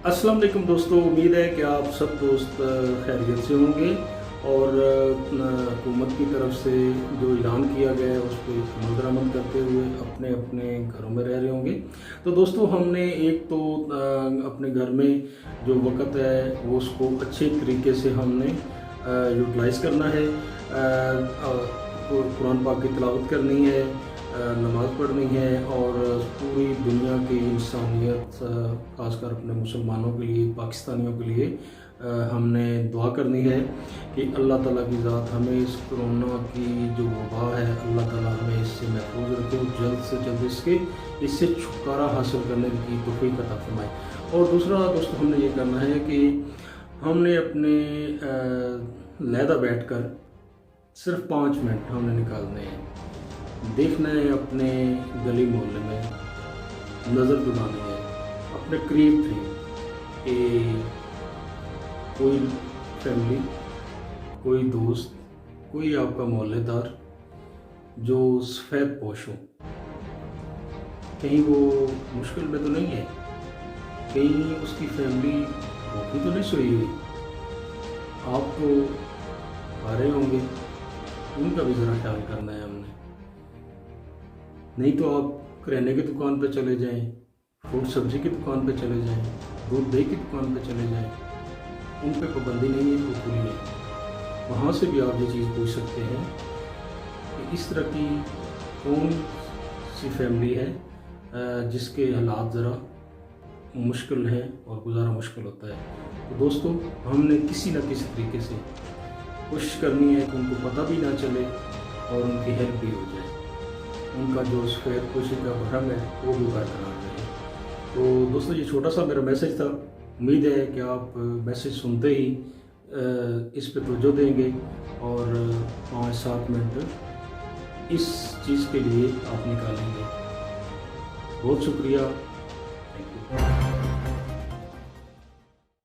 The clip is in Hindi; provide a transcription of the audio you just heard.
अस्सलाम वालेकुम दोस्तों, उम्मीद है कि आप सब दोस्त खैरियत से होंगे और हुकूमत की तरफ से जो ऐलान किया गया है उस पर अमल दरामद करते हुए अपने अपने घरों में रह रहे होंगे। तो दोस्तों, हमने एक तो अपने घर में जो वक़्त है वो उसको अच्छे तरीके से हमने यूटिलाइज़ करना है। कुरान पाक की तिलावत करनी है, नमाज़ पढ़नी है और पूरी दुनिया की इंसानियत, ख़ासकर अपने मुसलमानों के लिए, पाकिस्तानियों के लिए हमने दुआ करनी है कि अल्लाह ताला की ज़ात हमें इस कोरोना की जो वबा है, अल्लाह ताला हमें इससे महफूज रखे और जल्द से जल्द इससे छुटकारा हासिल करने की तौफ़ीक़ अता फ़रमाए। और दूसरा दोस्तों, हमने ये करना है कि हमने अपने लहदा बैठकर सिर्फ 5 मिनट हमने निकालने हैं। देखना है अपने गली मोहल्ले में, नज़र दबानी है अपने करीब थे कि कोई फैमिली, कोई दोस्त, कोई आपका मोहल्लेदार जो सफ़ेद पोश हो, कहीं वो मुश्किल में तो नहीं है, कहीं उसकी फैमिली भूखी तो नहीं सोई हुई। आप तो आ रहे होंगे, उनका भी ज़रा ख्याल करना है हमने। नहीं तो आप किराने की दुकान पे चले जाएं, फ्रूट सब्जी की दुकान पे चले जाएं, दूध दही की दुकान पे चले जाएं, उन पे पाबंदी नहीं है, वो पूरी है। वहाँ से भी आप ये चीज़ पूछ सकते हैं कि इस तरह की कौन सी फैमिली है जिसके हालात ज़रा मुश्किल हैं और गुजारा मुश्किल होता है। तो दोस्तों, हमने किसी न किसी तरीके से कोशिश करनी है कि उनको पता भी ना चले और उनकी हेल्प भी हो जाए, उनका जो सफ़ेद पोशी का भरम है वो भी बरकरार रहे। तो दोस्तों, ये छोटा सा मेरा मैसेज था। उम्मीद है कि आप मैसेज सुनते ही इस पे तवज्जो देंगे और 5-7 मिनट इस चीज़ के लिए आप निकालेंगे। बहुत शुक्रिया।